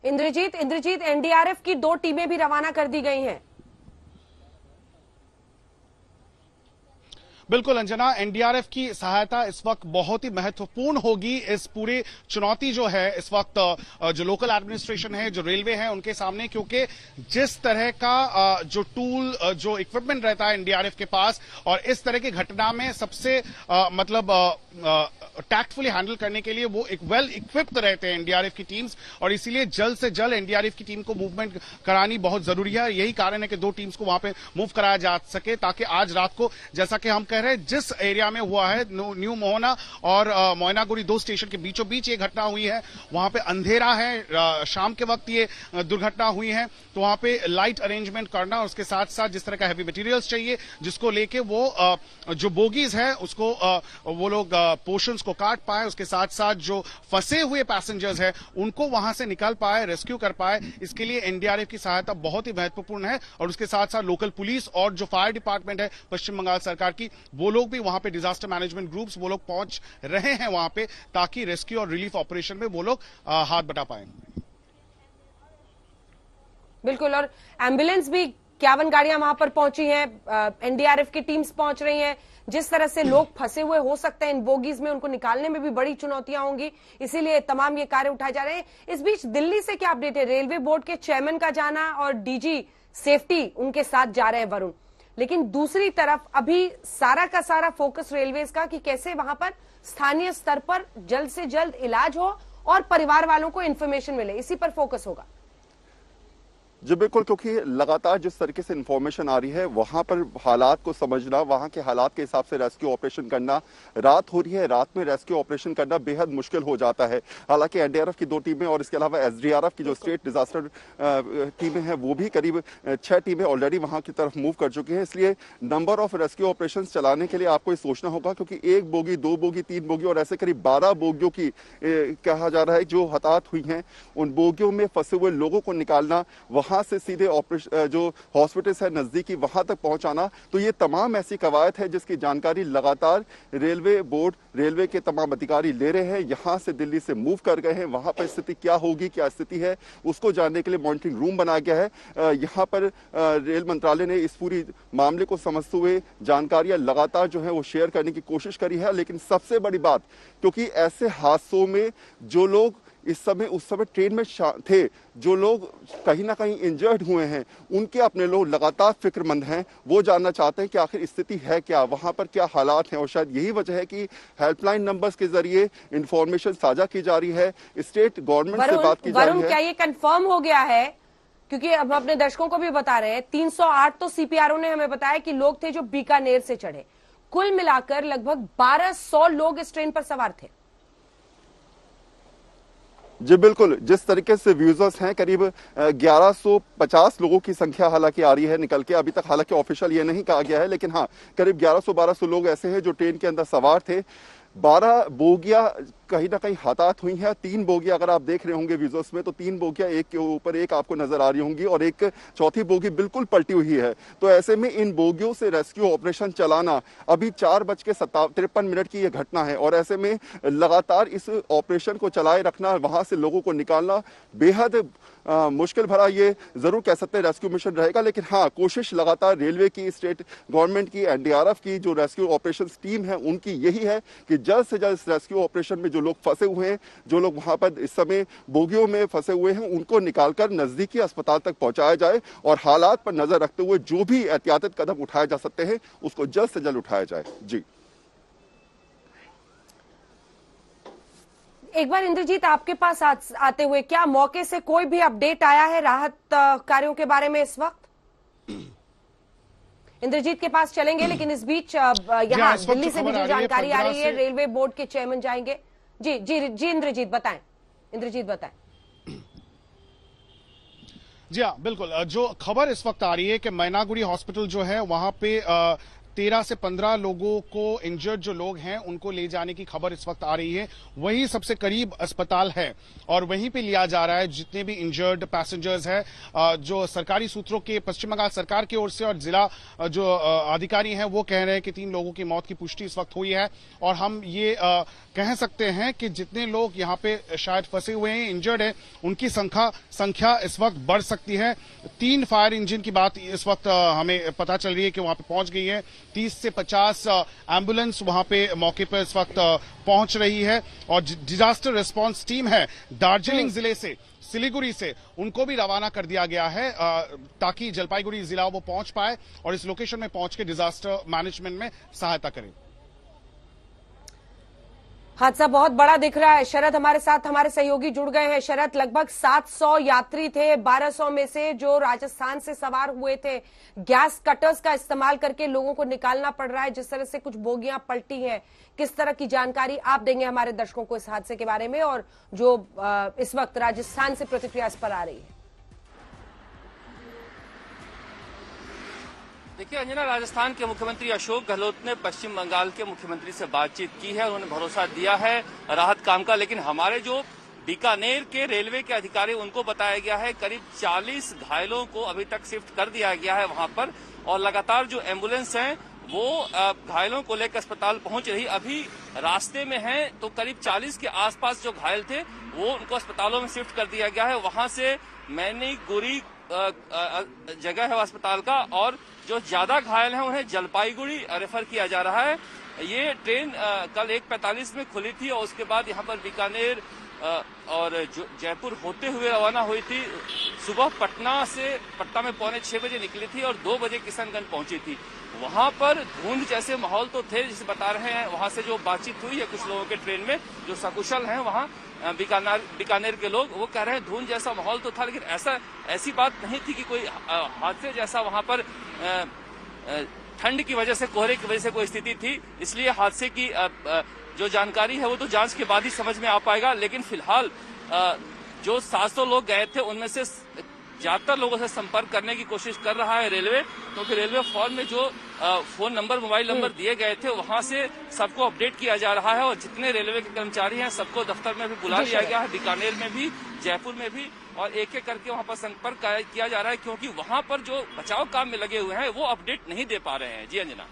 Indrajit, NDRF की 2 टीमें भी रवाना कर दी गई हैं। बिल्कुल अंजना, एनडीआरएफ की सहायता इस वक्त बहुत ही महत्वपूर्ण होगी। इस पूरी चुनौती जो है इस वक्त जो लोकल एडमिनिस्ट्रेशन है, जो रेलवे है, उनके सामने, क्योंकि जिस तरह का जो टूल, जो इक्विपमेंट रहता है एनडीआरएफ के पास, और इस तरह की घटना में सबसे मतलब टैक्टफुली हैंडल करने के लिए वो एक वेल इक्विप्ड रहते हैं एनडीआरएफ की टीम्स, और इसीलिए जल्द से जल्द एनडीआरएफ की टीम को मूवमेंट करानी बहुत जरूरी है। यही कारण है कि 2 टीम्स को वहां पे मूव कराया जा सके, ताकि आज रात को, जैसा कि हम कह रहे हैं, जिस एरिया में हुआ है, न्यू मोहना और मोयनागुड़ी 2 स्टेशन के बीचों बीच ये घटना हुई है, वहां पे अंधेरा है, शाम के वक्त ये दुर्घटना हुई है, तो वहां पे लाइट अरेंजमेंट करना, और उसके साथ साथ जिस तरह का हैवी मटेरियल्स चाहिए, जिसको लेके वो जो बोगीज है उसको वो लोग पोर्शंस को काट पाए, उसके साथ साथ जो फंसे हुए पैसेंजर्स हैं उनको वहां से निकाल पाए, रेस्क्यू कर पाए। इसके लिए एनडीआरएफ की सहायता बहुत ही महत्वपूर्ण है, और उसके साथ साथ लोकल पुलिस और जो फायर डिपार्टमेंट है पश्चिम बंगाल सरकार की, वो लोग भी वहां पे, डिजास्टर मैनेजमेंट ग्रुप्स, वो लोग पहुंच रहे हैं वहां पे, ताकि रेस्क्यू और रिलीफ ऑपरेशन में वो लोग हाथ बटा पाए। बिल्कुल, और एम्बुलेंस भी 51 गाड़ियां वहां पर पहुंची हैं, एनडीआरएफ की टीम्स पहुंच रही हैं। जिस तरह से लोग फंसे हुए हो सकते हैं इन बोगीज में, उनको निकालने में भी बड़ी चुनौतियां होंगी, इसीलिए तमाम ये कार्य उठाए जा रहे हैं। इस बीच दिल्ली से क्या अपडेट है? रेलवे बोर्ड के चेयरमैन का जाना और डीजी सेफ्टी उनके साथ जा रहे हैं वरुण, लेकिन दूसरी तरफ अभी सारा का सारा फोकस रेलवेज का कि कैसे वहां पर स्थानीय स्तर पर जल्द से जल्द इलाज हो और परिवार वालों को इंफॉर्मेशन मिले, इसी पर फोकस होगा। जी बिल्कुल, क्योंकि लगातार जिस तरीके से इंफॉर्मेशन आ रही है, वहां पर हालात को समझना, वहां के हालात के हिसाब से रेस्क्यू ऑपरेशन करना, रात हो रही है, रात में रेस्क्यू ऑपरेशन करना बेहद मुश्किल हो जाता है। हालांकि एनडीआरएफ की 2 टीमें और इसके अलावा एसडीआरएफ की जो स्टेट डिजास्टर टीमें हैं, वो भी करीब 6 टीमें ऑलरेडी वहां की तरफ मूव कर चुकी हैं। इसलिए नंबर ऑफ रेस्क्यू ऑपरेशन चलाने के लिए आपको ये सोचना होगा, क्योंकि 1 बोगी, 2 बोगी, 3 बोगी और ऐसे करीब 12 बोगियों की कहा जा रहा है जो हताहत हुई हैं, उन बोगियों में फंसे हुए लोगों को निकालना, वहां से सीधे ऑपरेशन जो हॉस्पिटल्स है नजदीकी, वहां तक पहुंचाना, तो ये तमाम ऐसी कवायद है जिसकी जानकारी लगातार रेलवे बोर्ड, रेलवे के तमाम अधिकारी ले रहे हैं। यहां से दिल्ली से मूव कर गए हैं, वहां पर स्थिति क्या होगी, क्या स्थिति है, उसको जानने के लिए मॉनिटरिंग रूम बनाया गया है। यहां पर रेल मंत्रालय ने इस पूरी मामले को समझते हुए जानकारियां लगातार जो है वो शेयर करने की कोशिश करी है। लेकिन सबसे बड़ी बात, क्योंकि ऐसे हादसों में जो लोग उस समय ट्रेन में थे, जो लोग कहीं ना कहीं इंजर्ड हुए हैं, उनके अपने लोग लगातार फिक्रमंद हैं। वो जानना चाहते हैं कि आखिर स्थिति है क्या, वहां पर क्या हालात हैं, और शायद यही वजह है कि हेल्पलाइन नंबर्स के जरिए इंफॉर्मेशन साझा की जा रही है, स्टेट गवर्नमेंट से बात की जा रही है। क्या ये कंफर्म हो गया है? क्योंकि अब अपने दर्शकों को भी बता रहे हैं, 308 तो सीपीआरओ ने हमें बताया कि लोग थे जो बीकानेर से चढ़े। कुल मिलाकर लगभग 1200 लोग इस ट्रेन पर सवार थे। जी बिल्कुल, जिस तरीके से व्यूजर्स हैं, करीब 1150 लोगों की संख्या हालांकि आ रही है निकल के। अभी तक हालांकि ऑफिशियल ये नहीं कहा गया है, लेकिन हाँ, करीब 1100-1200 लोग ऐसे हैं जो ट्रेन के अंदर सवार थे। 12 बोगियां कहीं ना कहीं हताहत हुई हैं। 3 बोगियां अगर आप देख रहे होंगे विजुअल्स में, तो 3 बोगियां एक के ऊपर एक आपको नजर आ रही होंगी, और एक चौथी बोगी बिल्कुल पलटी हुई है। तो ऐसे में इन बोगियों से रेस्क्यू ऑपरेशन चलाना, अभी 4:53 की यह घटना है, और ऐसे में लगातार इस ऑपरेशन को चलाए रखना, वहां से लोगों को निकालना बेहद मुश्किल भरा, ये जरूर कह सकते हैं, रेस्क्यू मिशन रहेगा। लेकिन हाँ, कोशिश लगातार रेलवे की, स्टेट गवर्नमेंट की, एनडीआरएफ की जो रेस्क्यू ऑपरेशन टीम है उनकी यही है कि जल्द से जल्द इस रेस्क्यू ऑपरेशन में जो लोग फंसे हुए हैं, जो लोग वहां पर इस समय बोगियों में फंसे हुए हैं, उनको निकालकर नजदीकी अस्पताल तक पहुंचाया जाए, और हालात पर नजर रखते हुए जो भी एहतियाती कदम उठाए जा सकते हैं उसको जल्द से जल्द उठाया जाए। जी एक बार इंद्रजीत आपके पास आते हुए, क्या मौके से कोई भी अपडेट आया है राहत कार्यों के बारे में इस वक्त? इंद्रजीत के पास चलेंगे, लेकिन इस बीच यहाँ दिल्ली से भी जो जानकारी आ रही है, रेलवे बोर्ड के चेयरमैन जाएंगे। जी जी जी, इंद्रजीत बताएं, इंद्रजीत बताएं। जी हाँ, बिल्कुल, जो खबर इस वक्त आ रही है कि मैनागुड़ी हॉस्पिटल जो है वहां पे 13 से 15 लोगों को, इंजर्ड जो लोग हैं उनको ले जाने की खबर इस वक्त आ रही है। वही सबसे करीब अस्पताल है और वहीं पे लिया जा रहा है जितने भी इंजर्ड पैसेंजर्स हैं। जो सरकारी सूत्रों के, पश्चिम बंगाल सरकार की ओर से और जिला जो अधिकारी हैं वो कह रहे हैं कि 3 लोगों की मौत की पुष्टि इस वक्त हुई है। और हम ये कह सकते हैं कि जितने लोग यहाँ पे शायद फंसे हुए हैं, इंजर्ड हैं, उनकी संख्या इस वक्त बढ़ सकती है। 3 फायर इंजन की बात इस वक्त हमें पता चल रही है कि वहां पे पहुंच गई है। 30 से 50 एम्बुलेंस वहां पे मौके पर इस वक्त पहुंच रही है। और डिजास्टर रिस्पांस टीम है दार्जिलिंग जिले से, सिलीगुड़ी से, उनको भी रवाना कर दिया गया है ताकि जलपाईगुड़ी जिला वो पहुंच पाए और इस लोकेशन में पहुंच के डिजास्टर मैनेजमेंट में सहायता करें। हादसा बहुत बड़ा दिख रहा है। शरद हमारे साथ, हमारे सहयोगी जुड़ गए हैं। शरद, लगभग 700 यात्री थे, 1200 में से जो राजस्थान से सवार हुए थे। गैस कटर्स का इस्तेमाल करके लोगों को निकालना पड़ रहा है। जिस तरह से कुछ बोगियां पलटी हैं, किस तरह की जानकारी आप देंगे हमारे दर्शकों को इस हादसे के बारे में, और जो इस वक्त राजस्थान से प्रतिक्रिया इस पर आ रही है? देखिए अंजना, राजस्थान के मुख्यमंत्री अशोक गहलोत ने पश्चिम बंगाल के मुख्यमंत्री से बातचीत की है। उन्होंने भरोसा दिया है राहत काम का, लेकिन हमारे जो बीकानेर के रेलवे के अधिकारी, उनको बताया गया है करीब 40 घायलों को अभी तक शिफ्ट कर दिया गया है वहां पर। और लगातार जो एम्बुलेंस हैं वो घायलों को लेकर अस्पताल पहुंच रही, अभी रास्ते में हैं। तो करीब 40 के आसपास जो घायल थे वो उनको अस्पतालों में शिफ्ट कर दिया गया है। वहां से मैनीगुड़ी जगह है अस्पताल का, और जो ज्यादा घायल हैं उन्हें जलपाईगुड़ी रेफर किया जा रहा है। ये ट्रेन कल 1:45 में खुली थी और उसके बाद यहाँ पर बीकानेर और जयपुर होते हुए रवाना हुई थी। सुबह पटना में 5:45 बजे निकली थी और 2 बजे किशनगंज पहुंची थी। वहां पर धुंध जैसे माहौल तो थे, जिसे बता रहे हैं वहां से जो बातचीत हुई है कुछ लोगों के ट्रेन में जो सकुशल हैं वहां बीकानेर के लोग, वो कह रहे हैं धुंध जैसा माहौल तो था, लेकिन ऐसी बात नहीं थी कि कोई हादसे जैसा वहां पर ठंड की वजह से, कोहरे की वजह से कोई स्थिति थी। इसलिए हादसे की जो जानकारी है वो तो जांच के बाद ही समझ में आ पाएगा। लेकिन फिलहाल जो 700 लोग गए थे उनमें से ज्यादातर लोगों से संपर्क करने की कोशिश कर रहा है रेलवे, क्योंकि रेलवे फॉर्म में जो फोन नंबर, मोबाइल नंबर दिए गए थे वहां से सबको अपडेट किया जा रहा है। और जितने रेलवे के कर्मचारी हैं सबको दफ्तर में भी बुला लिया गया है, बीकानेर में भी, जयपुर में भी, और एक एक करके वहां पर संपर्क किया जा रहा है, क्योंकि वहां पर जो बचाव काम में लगे हुए हैं वो अपडेट नहीं दे पा रहे हैं। जी अंजना।